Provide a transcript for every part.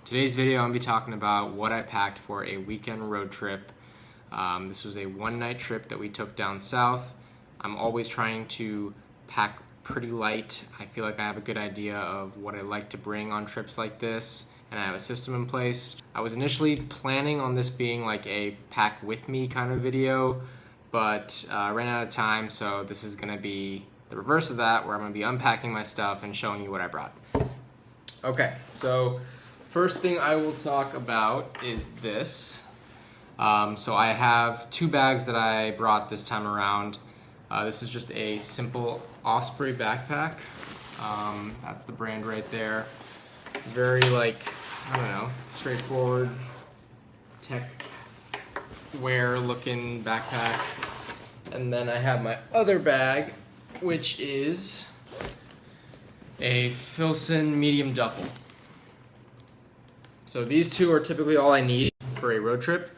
Today's video, I'm going to be talking about what I packed for a weekend road trip. This was a one-night trip that we took down south. I'm always trying to pack pretty light. I feel like I have a good idea of what I like to bring on trips like this, and I have a system in place. I was initially planning on this being like a pack with me kind of video, but I ran out of time, so this is going to be the reverse of that, where I'm going to be unpacking my stuff and showing you what I brought. Okay, so first thing I will talk about is this. So I have two bags that I brought this time around. This is just a simple Osprey backpack. That's the brand right there. Very straightforward tech wear looking backpack. And then I have my other bag, which is a Filson medium duffel. So these two are typically all I need for a road trip.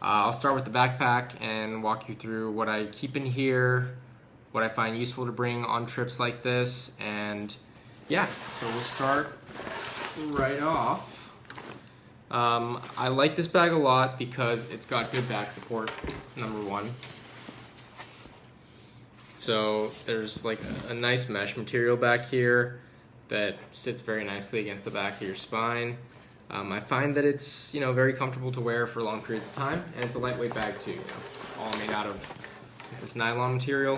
I'll start with the backpack and walk you through what I keep in here, what I find useful to bring on trips like this, and yeah, so we'll start right off. I like this bag a lot because it's got good back support, number one. So there's like a nice mesh material back here that sits very nicely against the back of your spine. I find that it's very comfortable to wear for long periods of time, and it's a lightweight bag too. All made out of this nylon material.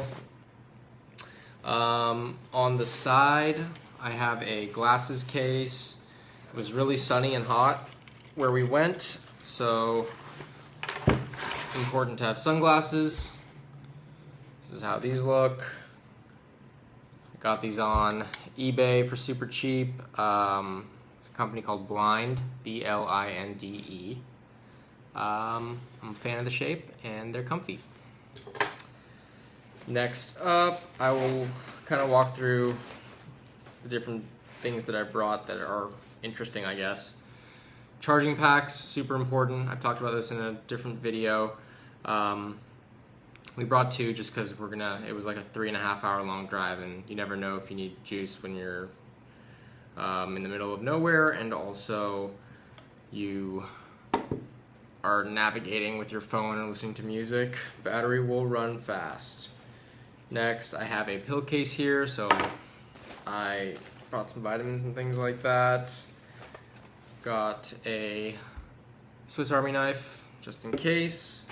On the side, I have a glasses case. It was really sunny and hot where we went, so important to have sunglasses. This is how these look. Got these on eBay for super cheap. It's a company called Blind, B-L-I-N-D-E. I'm a fan of the shape, and they're comfy. Next up, I will kind of walk through the different things that I brought that are interesting, I guess. Charging packs, super important. I've talked about this in a different video. We brought two just because it was like a 3.5 hour long drive, and you never know if you need juice when you're in the middle of nowhere, and also you are navigating with your phone and listening to music. Battery will run fast. Next, I have a pill case here, so I brought some vitamins and things like that. Got a Swiss Army knife just in case.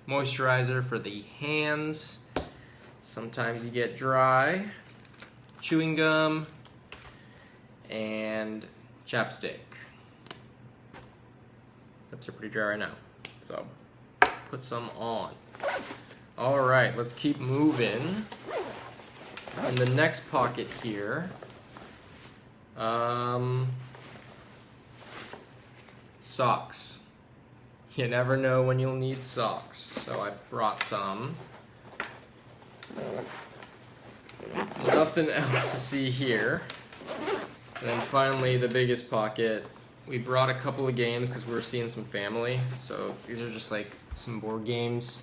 Moisturizer for the hands. Sometimes you get dry. Chewing gum, and chapstick. Lips are pretty dry right now, so put some on. All right, let's keep moving. In the next pocket here, socks. You never know when you'll need socks, so I brought some. Nothing else to see here. And then finally, the biggest pocket. We brought a couple of games because we were seeing some family. So these are just like some board games.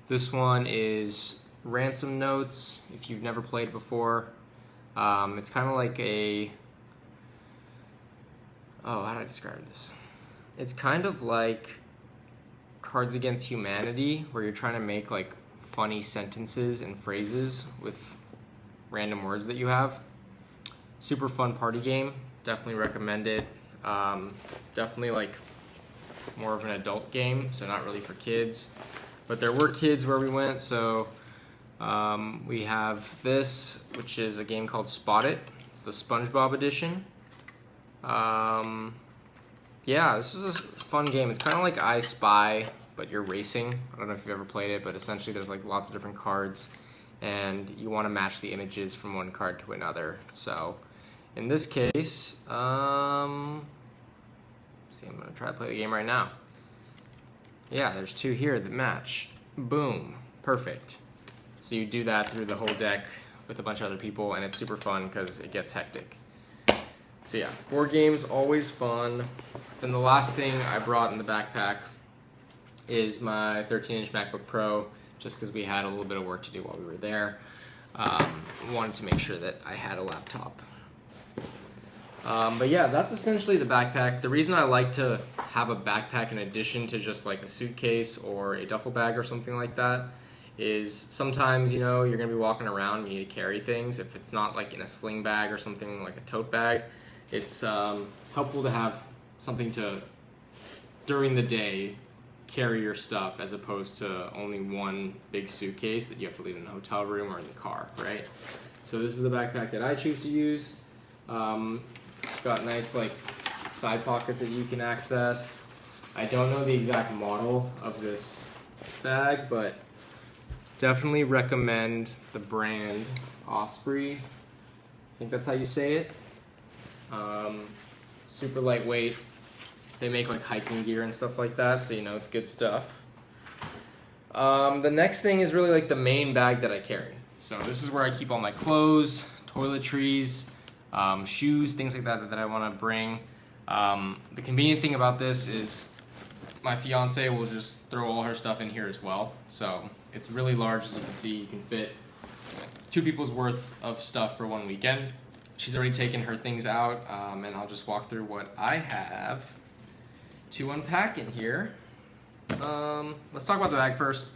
This one is Ransom Notes, if you've never played before. It's kind of like how do I describe this? It's kind of like Cards Against Humanity, where you're trying to make like funny sentences and phrases with random words that you have. Super fun party game. Definitely recommend it. Definitely like more of an adult game, so not really for kids. But there were kids where we went, so we have this, which is a game called Spot It. It's the SpongeBob edition. Yeah, this is a fun game. It's kind of like I Spy, but you're racing. I don't know if you've ever played it, but essentially there's like lots of different cards, and you want to match the images from one card to another. So in this case, I'm going to try to play the game right now. Yeah, there's two here that match. Boom. Perfect. So you do that through the whole deck with a bunch of other people, and it's super fun because it gets hectic. So yeah, board games, always fun. Then the last thing I brought in the backpack is my 13-inch MacBook Pro, just because we had a little bit of work to do while we were there. Wanted to make sure that I had a laptop. But yeah, that's essentially the backpack. The reason I like to have a backpack in addition to just like a suitcase or a duffel bag or something like that is sometimes, you know, you're going to be walking around, you need to carry things. If it's not like in a sling bag or something like a tote bag, it's helpful to have something to, during the day, carry your stuff as opposed to only one big suitcase that you have to leave in a hotel room or in the car, right? So this is the backpack that I choose to use. It's got nice like side pockets that you can access. I don't know the exact model of this bag, but definitely recommend the brand Osprey. I think that's how you say it. Super lightweight. They make like hiking gear and stuff like that, so you know it's good stuff. The next thing is really like the main bag that I carry. So this is where I keep all my clothes, toiletries, shoes, things like that that I want to bring. The convenient thing about this is my fiance will just throw all her stuff in here as well. So it's really large, as you can see. You can fit 2 people's worth of stuff for one weekend. She's already taken her things out, and I'll just walk through what I have to unpack in here. Let's talk about the bag first.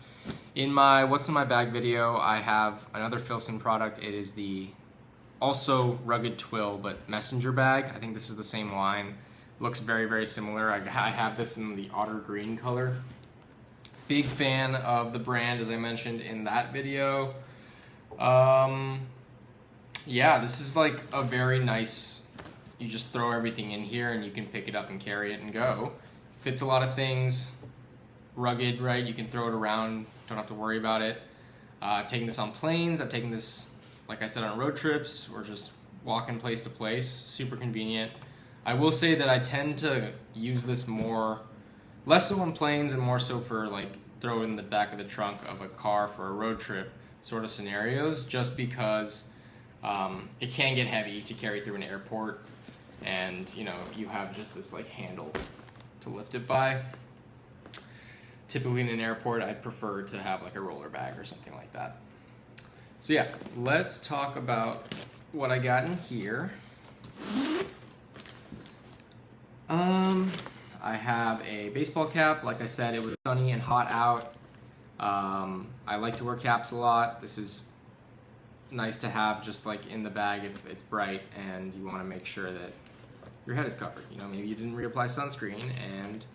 In my What's in My Bag video, I have another Filson product. It is the also rugged twill, but messenger bag. I think this is the same line. Looks very, very similar. I have this in the otter green color. Big fan of the brand, as I mentioned in that video. Yeah, this is like a very nice, you just throw everything in here and you can pick it up and carry it and go. Fits a lot of things, rugged, right? You can throw it around, don't have to worry about it. I've taken this on planes, I've taken this, like I said, on road trips, or just walking place to place, super convenient. I will say that I tend to use this less so on planes and more so for like throw it in the back of the trunk of a car for a road trip sort of scenarios, just because it can get heavy to carry through an airport, and you know, you have just this like handle to lift it by. Typically in an airport, I'd prefer to have like a roller bag or something like that. So yeah, let's talk about what I got in here. I have a baseball cap. Like I said, it was sunny and hot out. I like to wear caps a lot. This is nice to have just like in the bag if it's bright and you want to make sure that your head is covered. You know, maybe you didn't reapply sunscreen and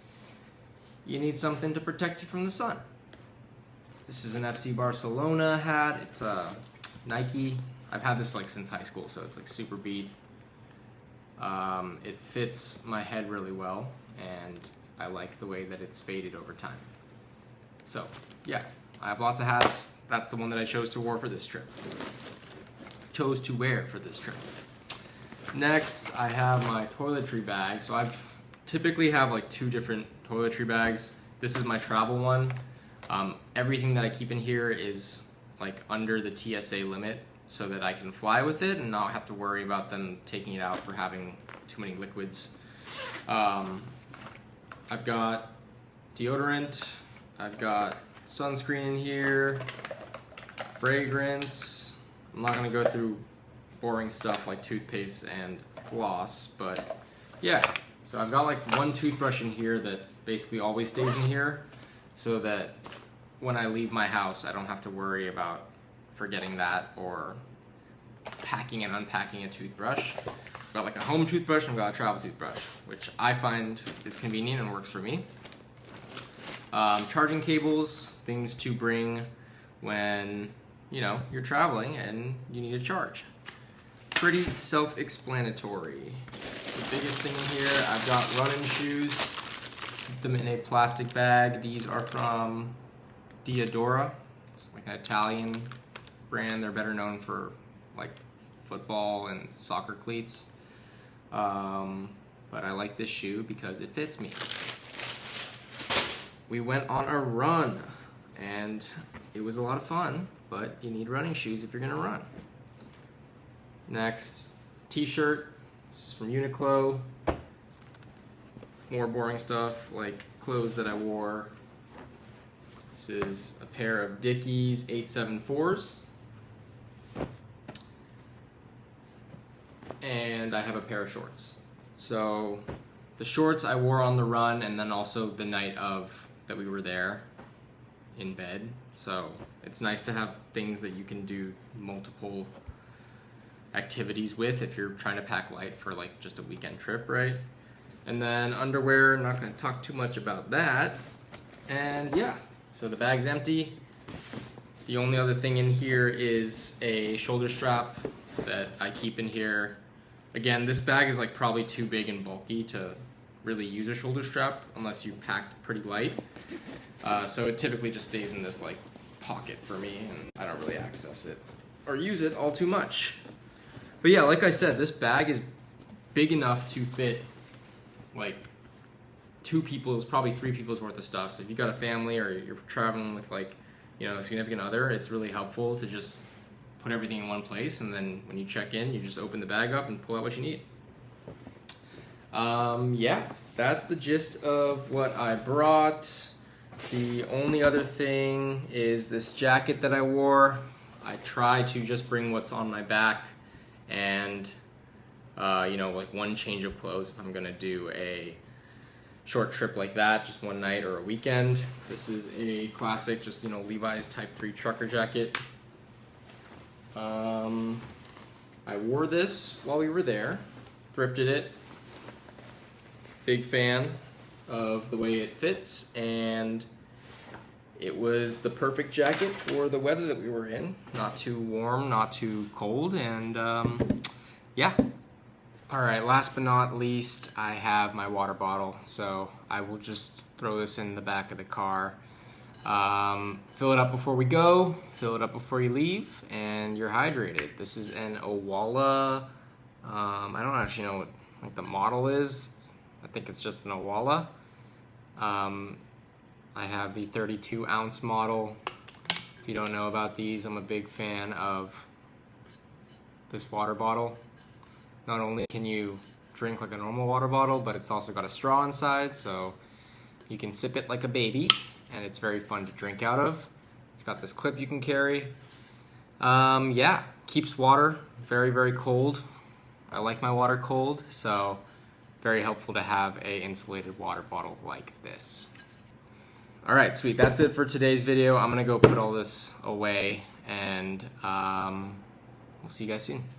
you need something to protect you from the sun. This is an FC Barcelona hat. It's a Nike. I've had this like since high school, so it's like super beat. It fits my head really well, and I like the way that it's faded over time. So yeah, I have lots of hats. That's the one that I chose to wear for this trip. Next, I have my toiletry bag. So I've typically have like 2 different toiletry bags. This is my travel one. Everything that I keep in here is like under the TSA limit, so that I can fly with it and not have to worry about them taking it out for having too many liquids. I've got deodorant, I've got sunscreen in here, fragrance. I'm not gonna go through boring stuff like toothpaste and floss, but yeah. So I've got like 1 toothbrush in here that basically always stays in here, so that when I leave my house, I don't have to worry about forgetting that or packing and unpacking a toothbrush. I've got like a home toothbrush and I've got a travel toothbrush, which I find is convenient and works for me. Charging cables, things to bring when, you know, you're traveling and you need a charge. Pretty self-explanatory. The biggest thing in here, I've got running shoes. Keep them in a plastic bag. These are from Diadora. It's like an Italian brand. They're better known for like football and soccer cleats. But I like this shoe because it fits me. We went on a run and it was a lot of fun, but you need running shoes if you're gonna run. Next, t-shirt. This is from Uniqlo. More boring stuff like clothes that I wore. This is a pair of Dickies 874s. and I have a pair of shorts. So the shorts I wore on the run, and then also the night of that we were there in bed. So it's nice to have things that you can do multiple activities with if you're trying to pack light for like just a weekend trip, right? And then underwear, not gonna talk too much about that. And yeah, so the bag's empty. The only other thing in here is a shoulder strap that I keep in here. Again, this bag is like probably too big and bulky to really use a shoulder strap unless you packed pretty light. So it typically just stays in this like pocket for me, and I don't really access it or use it all too much. But yeah, like I said, this bag is big enough to fit like 2 people's, probably 3 people's worth of stuff. So if you got a family or you're traveling with like, you know, a significant other, it's really helpful to just put everything in one place, and then when you check in, you just open the bag up and pull out what you need. Yeah, that's the gist of what I brought. The only other thing is this jacket that I wore. I try to just bring what's on my back and you know, like one change of clothes if I'm gonna do a short trip like that, just one night or a weekend. This is a classic, just, you know, Levi's Type 3 trucker jacket. I wore this while we were there, thrifted it. Big fan of the way it fits, and it was the perfect jacket for the weather that we were in. Not too warm, not too cold, and yeah. All right, last but not least, I have my water bottle, so I will just throw this in the back of the car. Fill it up before we go, fill it up before you leave, and you're hydrated. This is an Owala, I don't actually know what like the model is. I think it's just an Owala. I have the 32-ounce model. If you don't know about these, I'm a big fan of this water bottle. Not only can you drink like a normal water bottle, but it's also got a straw inside, so you can sip it like a baby, and it's very fun to drink out of. It's got this clip you can carry. Yeah, keeps water very, very cold. I like my water cold, so very helpful to have a insulated water bottle like this. All right, sweet, that's it for today's video. I'm gonna go put all this away, and we'll see you guys soon.